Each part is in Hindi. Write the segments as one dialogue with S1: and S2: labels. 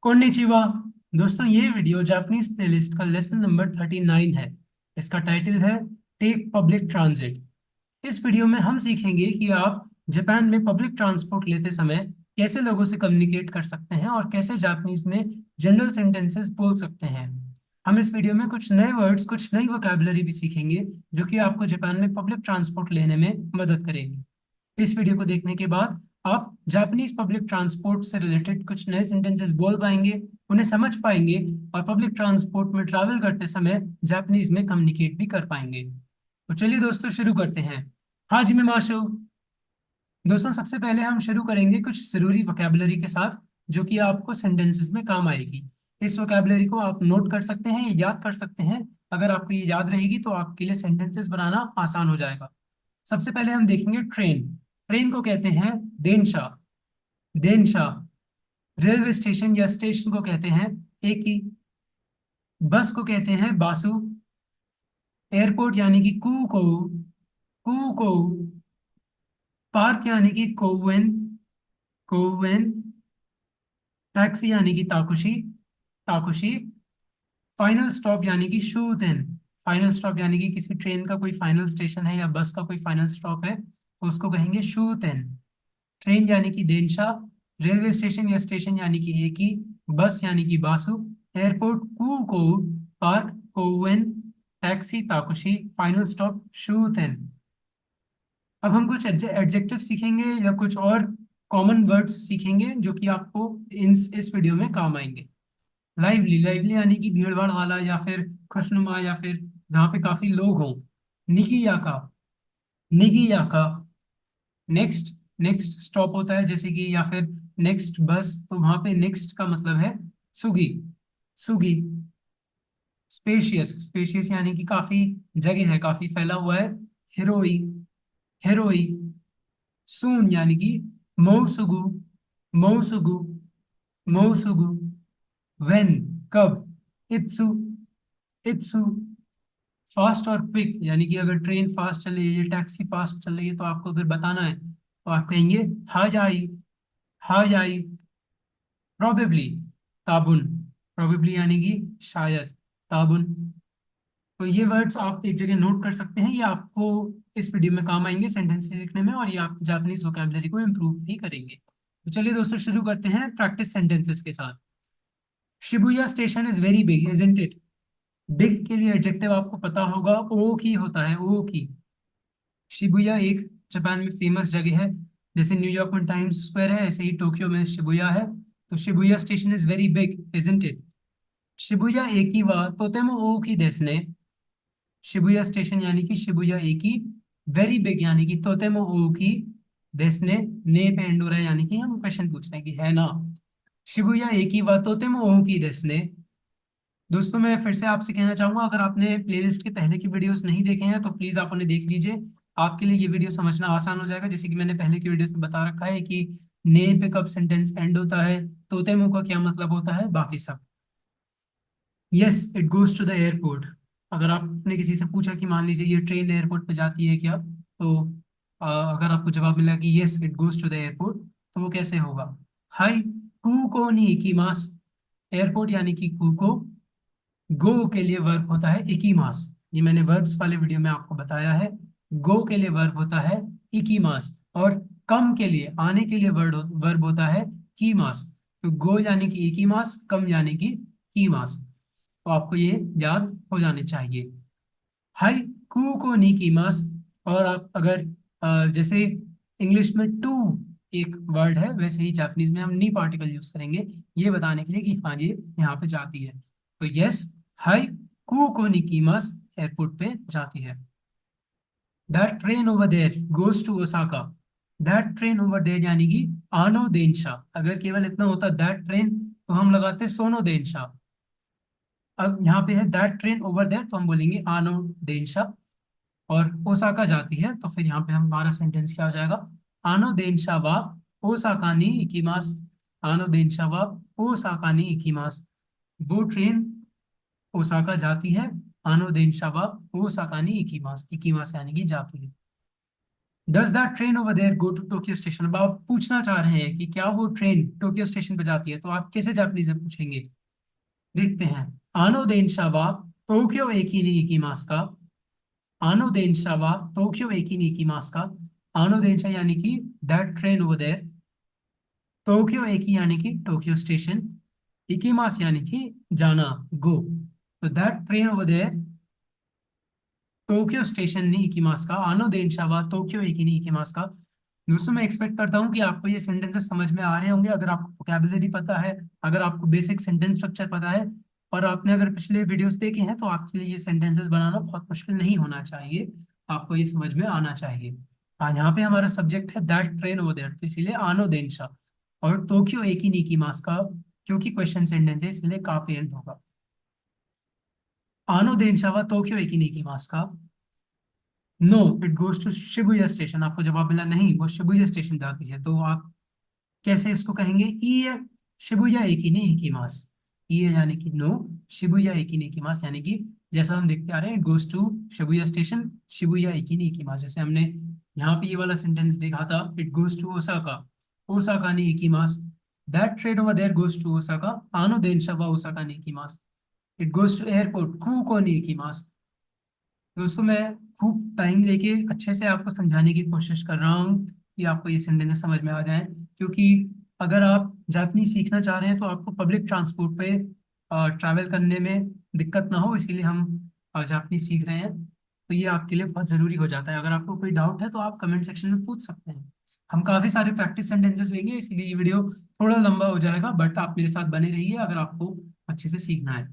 S1: कोन्निचिवा। दोस्तों, ये वीडियो जापानीज प्लेलिस्ट का लेसन नंबर 39 है। इसका टाइटल है टेक पब्लिक ट्रांजिट। इस वीडियो में हम सीखेंगे कि आप जापान में पब्लिक ट्रांसपोर्ट लेते समय कैसे लोगों से कम्युनिकेट कर सकते हैं और कैसे जापानीज में जनरल सेंटेंसेस बोल सकते हैं। हम इस वीडियो में कुछ नए वर्ड्स, कुछ नई वोकैबुलरी भी सीखेंगे जो कि आपको जापान में पब्लिक ट्रांसपोर्ट लेने में मदद करेंगे। इस वीडियो को देखने के बाद आप जापानीज पब्लिक ट्रांसपोर्ट से रिलेटेड कुछ नए सेंटेंसेस बोल पाएंगे, उन्हें समझ पाएंगे और पब्लिक ट्रांसपोर्ट में ट्रैवल करते समय जापानीज में कम्युनिकेट भी कर पाएंगे। तो चलिए दोस्तों, शुरू करते हैं। हाजी में माशो। दोस्तों, सबसे पहले हम शुरू करेंगे कुछ जरूरी वोकैबुलरी के साथ जो कि आपको सेंटेंसेस में काम आएगी। इस वोकैबुलरी को आप नोट कर सकते हैं, याद कर सकते हैं। अगर आपको ये याद रहेगी तो आपके लिए सेंटेंसेस बनाना आसान हो जाएगा। सबसे पहले हम देखेंगे ट्रेन। ट्रेन को कहते हैं देनशा। देनशा। रेलवे स्टेशन या स्टेशन को कहते हैं एकी। बस को कहते हैं बासु। एयरपोर्ट यानी कि कूको। कूको। पार्क यानी कि कोवेन। कोवेन। टैक्सी यानी कि ताकुशी। ताकुशी। फाइनल स्टॉप यानी कि शूतेन। फाइनल स्टॉप यानी कि किसी ट्रेन का कोई फाइनल स्टेशन है या बस का कोई फाइनल स्टॉप है तो उसको कहेंगे शूतेन। ट्रेन यानी कि देनशा। रेलवे स्टेशन या स्टेशन यानी कि एकी। बस यानी कि बासु। एयरपोर्ट कूको। पार्क कोवेन। टैक्सी ताकुशी। फाइनल स्टॉप शूतेन। अब हम कुछ एडजेक्टिव सीखेंगे या कुछ और कॉमन वर्ड्स सीखेंगे जो कि आपको इस वीडियो में काम आएंगे। लाइवली। लाइवली यानी कि भीड़ भाड़ वाला या फिर खुशनुमा या फिर जहाँ पे काफी लोग हों। निगियाका। निगियाका। नेक्स्ट। नेक्स्ट स्टॉप होता है जैसे कि या फिर नेक्स्ट बस, तो वहां पे नेक्स्ट का मतलब है सुगी। सुगी। स्पेशियस। स्पेशियस यानी कि काफी जगह है, काफी फैला हुआ है। हिरोई। हिरोई। सून यानी कि मौसुगु। मौसुगु। मौसुगु। वेन। कब। इत्सु। इत्सु। फास्ट और क्विक यानी कि अगर ट्रेन फास्ट चल रही है या टैक्सी फास्ट चल रही है तो आपको अगर बताना है तो आप कहेंगे हाजाई। हाजाई। प्रोबेबली। ताबुन। प्रोबेबली यानी कि शायद। ताबुन। तो ये वर्ड्स आप एक जगह नोट कर सकते हैं, ये आपको इस वीडियो में काम आएंगे सेंटेंस सीखने में और ये आपकी जापानीज वोकैबुलरी को इम्प्रूव भी करेंगे। तो चलिए दोस्तों, शुरू करते हैं प्रैक्टिस सेंटेंसेस के साथ। Shibuya station is very big isn't it. Big के लिए एडजेक्टिव आपको पता होगा, ओ की होता है, ओ की। शिबुया एक जापान में फेमस जगह है। जैसे न्यूयॉर्क में टाइम्स स्क्वायर है, ऐसे ही टोक्यो में शिबुया है। तो Shibuya station is very big isn't it. Shibuya एकी वा तोतेमो ओकी देsu ने। शिबुया स्टेशन यानी कि शिबुया एकी। वेरी बिग यानी कि तोतेमो ओकी। देsu ने पे एंड हो रहा है यानी कि हम क्वेश्चन पूछ रहे हैं कि है ना। शिबुया एकी वा तोतेमो ओकी देsu ने। दोस्तों, मैं फिर से आपसे कहना चाहूंगा, अगर आपने प्लेलिस्ट के पहले की वीडियोस नहीं देखे हैं तो प्लीज आप उन्हें देख लीजिए। आपके लिए ये वीडियो समझना आसान हो जाएगा। जैसे कि मैंने पहले की वीडियोस में बता रखा है कि ने पे कब सेंटेंस एंड होता है, तोते मुंह का क्या मतलब होता है, बाकी सब। Yes it goes to the airport. अगर आपने किसी से पूछा कि मान लीजिए ये ट्रेन एयरपोर्ट पे जाती है क्या, तो अगर आपको जवाब मिला कि yes it goes to the airport, तो वो कैसे होगा। हाई कुको नी इकिमास। एयरपोर्ट यानी कि कुको। गो के लिए वर्ब होता है इकीमास। ये मैंने वर्ब्स वाले वीडियो में आपको बताया है। गो के लिए वर्ब होता है इकीमास और कम के लिए, आने के लिए वर्ब होता है कीमास। तो गो यानी कि इकीमास, कम यानी कि कीमास। तो आपको ये याद हो जाने चाहिए। हाई कू को नी कीमास। और आप अगर जैसे इंग्लिश में टू एक वर्ड है, वैसे ही जापानीज में हम नी पार्टिकल यूज करेंगे ये बताने के लिए कि हाँ ये यहाँ पे जाती है। तो यस, हाई कू को नी कीमास एयरपोर्ट पे जाती है। That train over there goes to Osaka. That train over there यानी कि आनो देनशा। अगर केवल इतना होता दैट ट्रेन तो हम लगाते सोनो देनशा। अब यहाँ पे है दैट ट्रेन ओवर देयर तो हम बोलेंगे आनो देनशा। और ओसाका जाती है तो फिर यहाँ पे हमारा सेंटेंस क्या हो जाएगा, आनो देनशा वा ओसाकाに行きます। आनो देनशा वा ओसाकाに行きます। वो ट्रेन ओसाका जाती है। आनो देनशा वा ओसाकाに行きます। इकीमास यानी कि जाती है। Does that train over there go to Tokyo station. अब आप पूछना चाह रहे हैं कि क्या वो ट्रेन टोक्यो स्टेशन पे जाती है, तो आप कैसे जापानीज में पूछेंगे, देखते हैं। आनो देनशा वा टोक्यो एकी नी इकिमास का। आनो देनशा वा टोक्यो एकी नी इकिमास का। आनो देनशा यानी कि that train over there. Tokyo एकी यानी कि टोक्यो स्टेशन। इकिमास यानी कि जाना, गो। तो that train over there Tokyo station नी इकिमास का। आनो देनशा वा टोक्यो एकी नी इकिमास का। दोस्तों मैं एक्सपेक्ट करता हूँ कि आपको ये सेंटेंसेस समझ में आ रहे होंगे, अगर आपको वोकैबुलरी पता है, अगर आपको बेसिक सेंटेंस स्ट्रक्चर पता है, और आपने अगर पिछले वीडियोस देखे हैं, तो आपके लिए ये सेंटेंसेस बनाना बहुत मुश्किल नहीं होना चाहिए, आपको ये समझ में आना चाहिए। हाँ, यहाँ पे हमारा सब्जेक्ट है दैट ट्रेन ओवर देयर, तो इसीलिए आनो देनशा और टोक्यो एकी निकीमास का, क्योंकि क्वेश्चन सेंटेंस है इसलिए का पे एंड होगा। आनो देनशा वा टोक्यो एकी निकीमास का। No, it goes to Shibuya station. आपको जवाब मिला नहीं, वो शिबुया स्टेशन जाती है। तो आप कैसे इसको कहेंगे, ई है शिबुया एकी ने इकिमास। ई है यानी कि नो, शिबुया एकी ने इकिमास यानी कि जैसा हम देखते आ रहे हैं, it goes to Shibuya station, Shibuya एकी ने इकिमास। जैसे हमने यहाँ पे ये वाला सेंटेंस देखा था, it goes to Osaka, Osaka ने इकिमास। That train over there goes to Osaka, आनो देनशा वा ओसाका ने इकिमास। इट गोज टू एयरपोर्ट, कुको ने इकिमास। दोस्तों मैं खूब टाइम लेके अच्छे से आपको समझाने की कोशिश कर रहा हूँ कि आपको ये सेंटेंस समझ में आ जाए, क्योंकि अगर आप जापानी सीखना चाह रहे हैं तो आपको पब्लिक ट्रांसपोर्ट पे ट्रैवल करने में दिक्कत ना हो, इसीलिए हम जापानी सीख रहे हैं। तो ये आपके लिए बहुत ज़रूरी हो जाता है। अगर आपको कोई डाउट है तो आप कमेंट सेक्शन में पूछ सकते हैं। हम काफ़ी सारे प्रैक्टिस सेंटेंसेस लेंगे, इसीलिए ये वीडियो थोड़ा लंबा हो जाएगा, बट आप मेरे साथ बने रहिए अगर आपको अच्छे से सीखना है।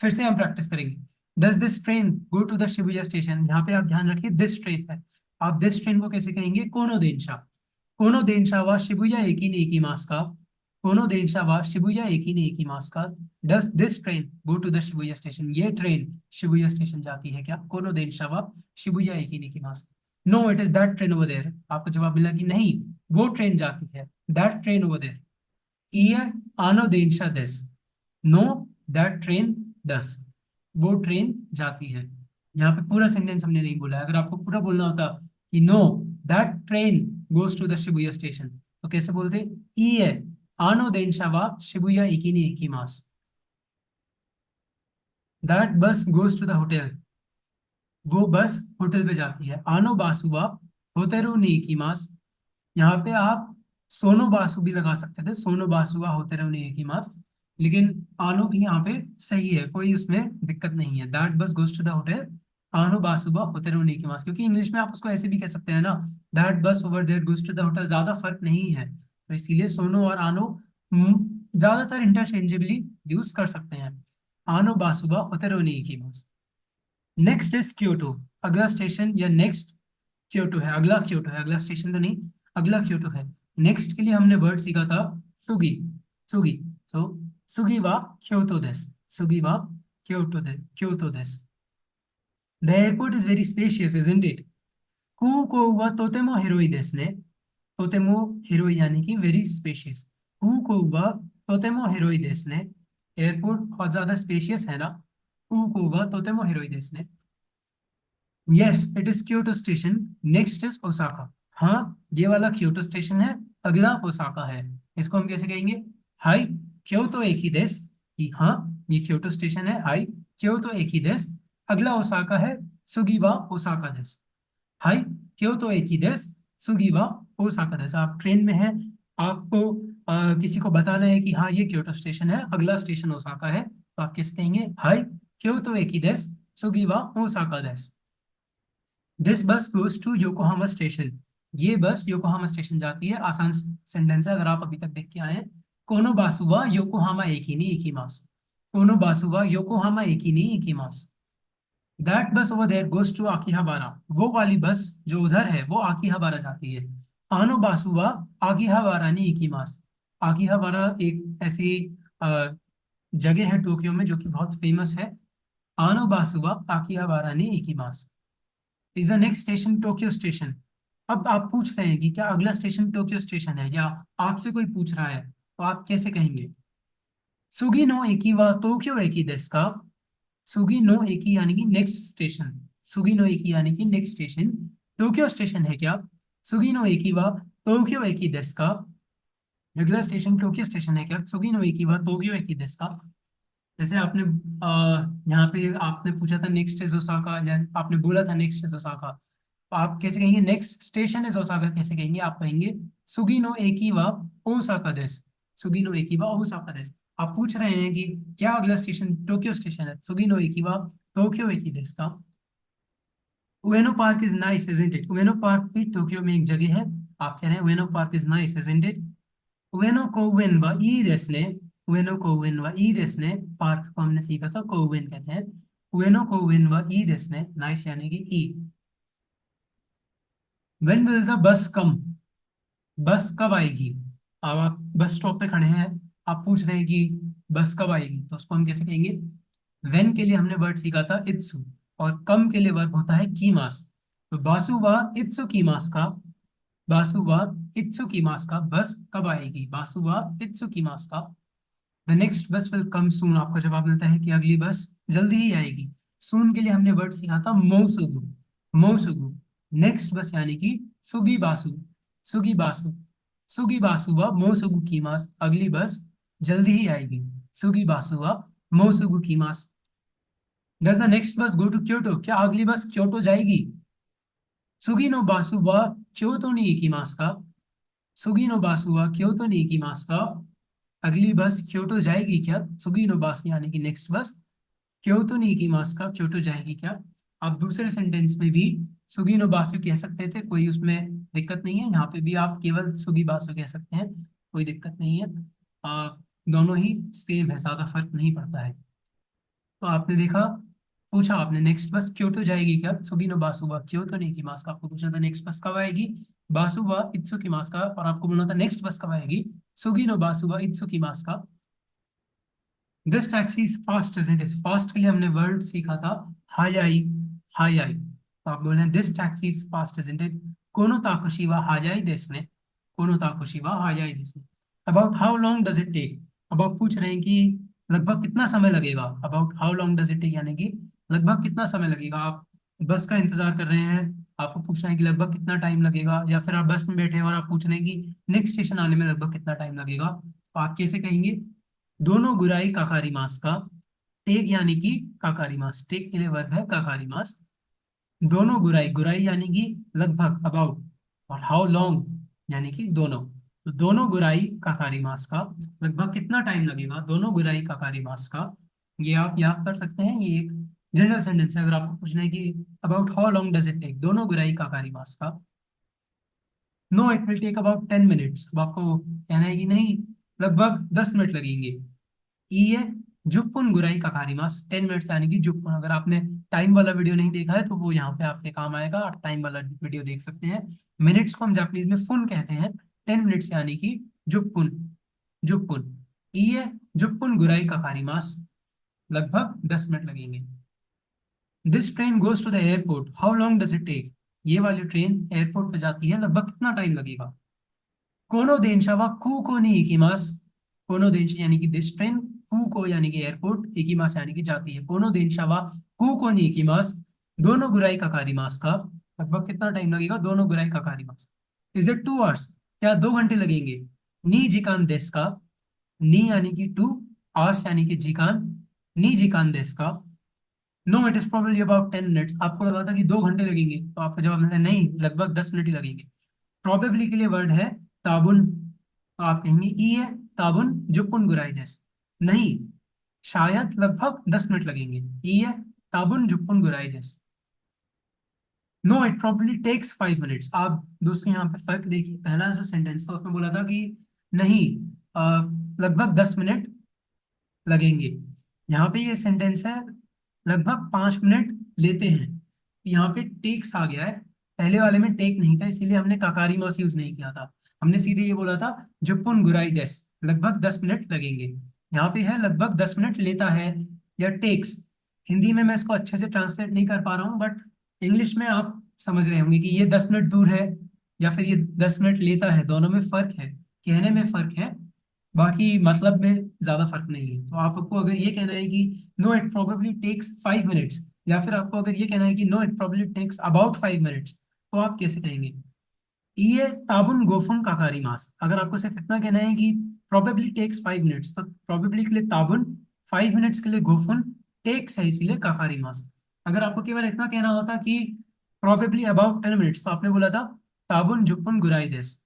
S1: फिर से हम प्रैक्टिस करेंगे। Does this train go to the Shibuya station. यहाँ पे आप ध्यान रखिए, दिस ट्रेन है। आप दिस ट्रेन को कैसे कहेंगे, कोनो देनशा। कोनो देनशा वा शिबुया एकी ने एकी मास का। कोनो देनशा वा शिबुया एकी ने एकी मास का। Does this train go to the Shibuya station. ये ट्रेन शिबुया स्टेशन जाती है क्या, कोनो देनशा वा शिबुया एकी ने एकी मास। No, it is that train over there. आपको जवाब मिला कि नहीं, वो ट्रेन जाती है, that train over there. Ie आनो देनशा देस। नो, दैट ट्रेन दस। वो ट्रेन जाती है। यहाँ पे पूरा सेंटेंस हमने नहीं बोला है। अगर आपको पूरा बोलना होता कि no that train goes to the Shibuya station, तो कैसे बोलते, ईए आनो देनशा वा शिबुया इकी ni ikimasu। That bus goes to the hotel. वो बस होटल पे जाती है। आनो बासुवा होतेरू ni ikimasu। यहाँ पे आप सोनो बासु भी लगा सकते थे, सोनो बासुआ होते रहो नहीं की मास, लेकिन आनो भी यहाँ पे सही है, कोई उसमें दिक्कत नहीं है। That bus goes to the hotel आनो बासुआ होते रहो नहीं की मास, क्योंकि इंग्लिश में आप उसको ऐसे भी कह सकते हैं ना, that bus over there goes to the hotel, ज्यादा फर्क नहीं है। तो इसीलिए सोनो और आनो ज्यादातर इंटरचेंजेबली यूज कर सकते हैं। आनो बासुआ होते रहो नहीं की मास। Next is Kyoto. अगला स्टेशन या नेक्स्ट क्योटो है, अगला क्योटो है, अगला स्टेशन तो नहीं, अगला क्योटो है। नेक्स्ट के लिए हमने वर्ड सीखा था सुगी, सुगी। सो सुगी वा क्योटो देस, सुगी वा क्योटो दे, क्योटो देस। The airport is very spacious isn't it. कुको वा तोतेमो हिरोई देस ने। तोतेमो हिरोई यानी कि वेरी स्पेशियस। कुको वा तोतेमो हिरोई देस ने। एयरपोर्ट बहुत ज्यादा स्पेशियस है ना। कुको वा तोतेमो हिरोई देस ने। Yes, it is Kyoto station, next is Osaka. हाँ, ये वाला क्योटो स्टेशन है, अगला ओसाका है। इसको हम कैसे कहेंगे, हाई क्योटो एक ही देश। कि हाँ, ये क्योटो स्टेशन है, हाई क्योटो एक ही देश। अगला ओसाका है, सुगीवा ओसाका देश। हाई क्योटो एक ही देश, सुगीवा ओसाका देश। आप ट्रेन में हैं, आपको किसी को बताना है कि हाँ ये क्योटो स्टेशन है, अगला स्टेशन ओसाका है, तो आप कैसे कहेंगे, हाई क्योटो एक ही देश, सुगीवा ओसाका देश। दिस बस गोज टू योकोहामा स्टेशन। ये बस योकोहामा स्टेशन जाती है। आसान सेंटेंस है, अगर आप अभी तक देख के आए हैं। कोनो बासुवा योकोहामा एकी नी इकिमास। कोनो बासुवा योकोहामा एकी नी इकिमास। That bus over there goes to आकिहाबारा। वो वाली बस जो उधर है वो आकिहाबारा जाती है। आनो बासुवा आकिहाबारा नी इकिमास। आकिहाबारा एक ऐसी अ, जगह है टोक्यो में जो कि बहुत फेमस है। आनो बासुवा आकिहाबारा नी इकिमास। Is the next station Tokyo station. अब आप पूछ रहे हैं कि क्या अगला स्टेशन टोक्यो स्टेशन है, या आपसे कोई पूछ रहा है, तो आप कैसे कहेंगे, सुगी नो एकी वा टोक्यो एकी देस का। सुगी नो एकी यानी कि नेक्स्ट स्टेशन, सुगी नो एकी यानी कि नेक्स्ट स्टेशन। टोक्यो स्टेशन है क्या? सुगी नो एकी वा टोक्यो एकी देस का? रेगुलर स्टेशन टोक्यो स्टेशन है क्या? सुगी नो एकी वा टोक्यो एकी देस का? जैसे आपने यहाँ पे आपने पूछा था नेक्स्ट इज ओसाका, या आपने बोला था नेक्स्ट इज ओसाका, तो आप कैसे कहेंगे? नेक्स्ट स्टेशन इज ओसाका कैसे कहेंगे? आप कहेंगे सुगी नो एकी वा ओसाका देस। सुगी नो एकी वा ओसाका देस। आप पूछ रहे हैं कि क्या अगला स्टेशन टोक्यो स्टेशन है? सुगी नो एकी वा टोक्यो एकी देस का? Ueno park is nice isn't it? Ueno park भी टोक्यो में एक जगह है। आप कह रहे हैं Ueno park is nice isn't it? Ueno कोवेन व ई देसने, उएनो कोवेन व ई देसने, पार्क को हमने सीखा था कोवेन कहते हैं। उएनो कोवेन व ई देसने, नाइस यानी कि ई। व्हेन विल द बस कम? बस कब आएगी? अब आप बस स्टॉप पे खड़े हैं, आप पूछ रहे हैं कि बस कब आएगी, तो उसको हम कैसे कहेंगे? वेन के लिए हमने वर्ड सीखा था इत्सु, और कम के लिए वर्ब होता है कीमास। तो बासु व इत्सु कीमास का, बासु व इत्सु कीमास का, बस कब आएगी? बासु व इत्सु कीमास का। द नेक्स्ट बस विल कम सून, आपका जवाब मिलता है कि अगली बस जल्दी ही आएगी। सून के लिए हमने वर्ड सीखा था मोसुगु, मोसुगु। नेक्स्ट बस यानी कि Swiggy Basu, Swiggy Basu, Swiggy Basu व मोसुगु कीमास, अगली बस जल्दी ही आएगी। सुगी बासु व मोसुगु कीमास। डज द नेक्स्ट बस गो टू क्योटो? क्या अगली बस क्योटो जाएगी? सुगी नो बासु व क्योतो नी इकिमास का, सुगी नो बासु व क्योतो नी इकिमास का, अगली बस क्योटो जाएगी क्या? सुगी नो बासु यानी कि नेक्स्ट बस क्योतो नी इकिमास का, क्योटो जाएगी क्या? आप दूसरे सेंटेंस में भी सुगी नो बासु कह सकते थे, कोई उसमें दिक्कत नहीं है। यहाँ पे भी आप केवल सुगी बासु कह सकते हैं, कोई दिक्कत नहीं है। आ, दोनों ही सेम है, ज्यादा फर्क नहीं पड़ता है। तो आपने देखा, पूछा आपने नेक्स्ट बस क्योटो जाएगी क्या? सुगी नो बासु वा क्योतो ने की मास का, आपको पूछा था नेक्स्ट बस कब आएगी? बासु वा इत्सु की मास का, और आपको बोलना था नेक्स्ट बस कब आएगी? सुगी नो बासु वा इत्सु की मास का। This taxi is fast isn't it? Fast के लिए हमने वर्ड सीखा था हाई आई, हाई आई। तो आप बोल रहे हैं this taxi is fast isn't it? कोनो ताकुशी वा हाई आई देस ने, कोनो ताकुशी वा हाई आई देस ने। About how long does it take? अब आप पूछ रहे हैं कि लगभग कितना समय लगेगा? About how long does it take यानी कि लगभग कितना समय लगेगा। आप बस का इंतजार कर रहे हैं, आपको पूछना है कि लगभग कितना टाइम लगेगा, या फिर आप बस में बैठे हैं और आप पूछ रहे हैं कि नेक्स्ट स्टेशन आने में लगभग कितना टाइम लगेगा, तो आप कैसे कहेंगे? दोनों गुराई काकारी मास का, टेक यानी कि काकारी मास, टेक के लिए वर्ब है काकारी मास। दोनों गुराई, गुराई यानी कि लगभग अबाउट, और हाउ लॉन्ग यानी कि दोनों। तो दोनों गुराई काकारी मास का लगभग कितना टाइम लगेगा? दोनों गुराई काकारी मास का। ये आप याद कर सकते हैं, ये एक जनरल सेंटेंस है। अगर आपको पूछना है कि about how long does it take, दोनों गुराई काकारी मास का। No it will take about 10 minutes, अब आपको कहना है कि नहीं, लगभग 10 मिनट लगेंगे। ई है जुप्पुन गुराई का कारिमास, 10 मिनट्स यानी कि जुप्पुन। अगर आपने टाइम वाला वीडियो नहीं देखा है तो वो यहाँ पे आपके काम आएगा, आप टाइम वाला वीडियो देख सकते हैं। मिनट्स को हम जापानीज में फुन कहते हैं, 10 मिनट्स यानी कि जुप्पुन, जुप्पुन। ई है जुप्पुन गुराई का कारिमास, लगभग 10 मिनट लगेंगे। This train goes to the airport, how long does it take? ये वाली ट्रेन एयरपोर्ट पे जाती है, लगभग कितना टाइम लगेगा? कोनो देंशा वा कुको ni ikimasu, कोनो देंश यानी कि दिस ट्रेन, कुको यानी कि एयरपोर्ट, इकिमास यानी कि जाती है। कोनो देंशा वा कुको ni ikimasu, दोनों गुराई का कारिमास का, लगभग कितना टाइम लगेगा? दोनों गुराई का कारिमास। Is it 2 hours? क्या 2 घंटे लगेंगे? नी जिकान देस का, नी यानी कि टू, आवर्स यानी कि जिकान, नी जिकान देस का। No it is probably about 10 minutes, आपको लगा था कि 2 घंटे लगेंगे, तो आपका जवाब है नहीं, लगभग 10 मिनट ही लगेंगे। प्रोबेबली के लिए वर्ड है ताबुन, तो आप कहेंगे ई है ताबुन जुपुन गुराइदेस, नहीं, शायद लगभग 10 मिनट लगेंगे। ई है ताबुन जुपुन गुराइदेस। No it probably takes 5 minutes. आप दोस्तों यहाँ पे फर्क देखिए, पहला जो सेंटेंस था उसमें बोला था कि नहीं, लगभग 10 मिनट लगेंगे। यहाँ पे ये सेंटेंस है लगभग 5 मिनट लेते हैं, यहाँ पे टेक्स आ गया है। पहले वाले में टेक नहीं था, इसीलिए हमने काकारी मास यूज नहीं किया था, हमने सीधे ये बोला था जुपुन गुराई देस, लगभग 10 मिनट लगेंगे। यहाँ पे है लगभग 10 मिनट लेता है या टेक्स। हिंदी में मैं इसको अच्छे से ट्रांसलेट नहीं कर पा रहा हूँ, बट इंग्लिश में आप समझ रहे होंगे कि ये 10 मिनट दूर है या फिर ये 10 मिनट लेता है, दोनों में फर्क है, कहने में फर्क है, बाकी मतलब में ज्यादा फर्क नहीं है। तो आपको अगर ये कहना है कि no it probably takes 5 minutes, या फिर आपको अगर ये कहना है कि no it probably takes about 5 minutes, तो आप कैसे कहेंगे? ये ताबुन गोफुन काकारी मास। अगर आपको सिर्फ इतना कहना है कि प्रोबेबली टेक्स 5 मिनट्स, तो प्रोबेबली के लिए ताबुन, 5 मिनट्स के लिए गोफुन, टेक्स है इसीलिए काकारी मास। अगर आपको केवल इतना कहना होता कि प्रोबेबली अबाउट 10 मिनट्स, तो आपने बोला था ताबुन जुप्पुन गुराई देस।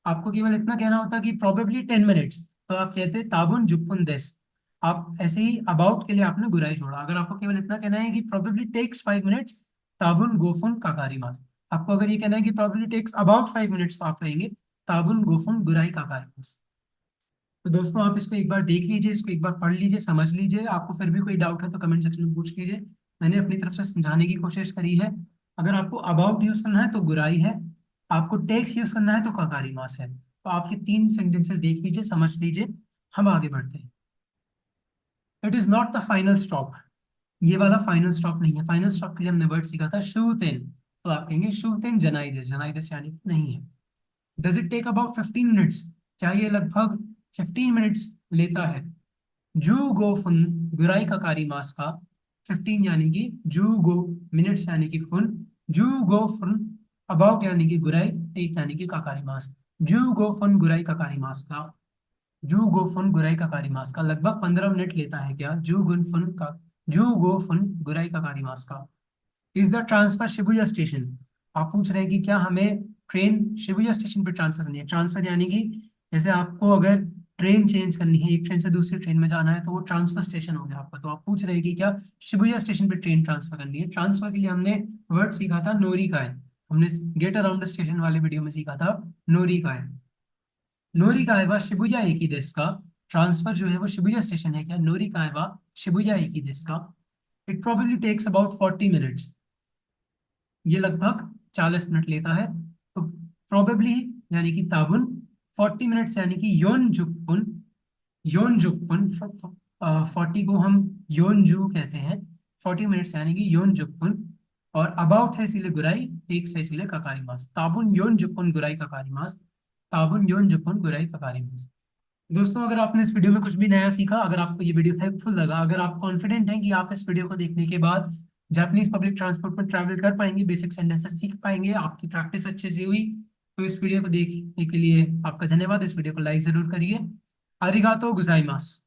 S1: आपको केवल इतना कहना होता कि प्रोबेबली 10 मिनट्स, तो आप कहते ताबुन जुप्पुन देस। आप ऐसे ही अबाउट के लिए आपने गुराई जोड़ा। अगर आपको केवल इतना कहना है कि प्रोबेबली टेक्स 5 मिनट्स, ताबुन गोफुन काकारी मास। आपको अगर ये कहना है कि प्रॉब्लम टेक्स अबाउट 5 मिनट्स, तो आप कहेंगे ताबुन गोफुन गुराई का कार्यक्रम। तो दोस्तों आप इसको एक बार देख लीजिए, इसको एक बार पढ़ लीजिए, समझ लीजिए। आपको फिर भी कोई डाउट है तो कमेंट सेक्शन में पूछ लीजिए। मैंने अपनी तरफ से समझाने की कोशिश करी है। अगर आपको अबाउट यूज करना है तो गुराई है, आपको टेक्स यूज करना है तो ककारी मास है। तो आपके 3 सेंटेंसेस देख लीजिए, समझ लीजिए। हम आगे बढ़ते हैं। It is not the final stop. ये वाला फाइनल स्टॉप नहीं है। फाइनल स्टॉप के लिए हमने वर्ड सीखा था शूतेन, तो आप कहेंगे शूतेन जनाइदस। जनाइदस यानी नहीं है। Does it take about 15 minutes? क्या ये लगभग 15 मिनट्स लेता है? जू गो फुन गुराई का कारी मास का। 15 यानी कि जू गो, मिनट्स यानी कि फुन, जू गो फुन, अबाउट यानी कि गुराई, टेक यानी कि काकारी मास। जू गो फुन गुराई का कारी मास का, जू गो फुन गुराई का कारी मास का लगभग 15 मिनट लेता है क्या? जू गुन फुन का, जू गो फुन गुराई का कारी मास का। Is the transfer Shibuya station? आप पूछ रहे हैं कि क्या हमें ट्रेन शिबुया स्टेशन पे ट्रांसफर करनी है। ट्रांसफर यानी कि जैसे आपको अगर ट्रेन चेंज करनी है, एक ट्रेन से दूसरी ट्रेन में जाना है, तो वो ट्रांसफर स्टेशन हो गया आपका। तो आप पूछ रहे हैं कि क्या शिबुया स्टेशन पे ट्रेन ट्रांसफर करनी है। ट्रांसफर के लिए हमने वर्ड सीखा था नोरी का है। हमने गेट अराउंड द स्टेशन वाले वीडियो में सीखा था नोरी का है। नोरी का है शिबुया एक ही देश का। ट्रांसफर जो है वो शिबुया स्टेशन है क्या? नोरी का है शिबुया एक ही देश का। It probably takes about 40 minutes. ये लगभग 40 मिनट लेता है। तो प्रोबेबली यानी कि ताबुन, 40 मिनट्स यानी कि योन जुक्पुन। योन जुक्पुन, 40 को हम योन जू कहते हैं। 40 मिनट्स यानी कि योन जुक्पुन। और अबाउट है इसीलिए गुराई, टेक्स है इसीलिए ककारी मास। ताबुन योन जुक्पुन गुराई ककारी मास। ताबुन योन जुक्पुन गुराई ककारी मास। दोस्तों अगर आपने इस वीडियो में कुछ भी नया सीखा, अगर आपको ये वीडियो हेल्पफुल लगा, अगर आप कॉन्फिडेंट हैं कि आप इस वीडियो को देखने के बाद जापानीज पब्लिक ट्रांसपोर्ट में ट्रैवल कर पाएंगे, बेसिक सेंटेंसेस सीख पाएंगे, आपकी प्रैक्टिस अच्छे से हुई, तो इस वीडियो को देखने के लिए आपका धन्यवाद। इस वीडियो को लाइक जरूर करिए। आरिगातो गुजाइमास।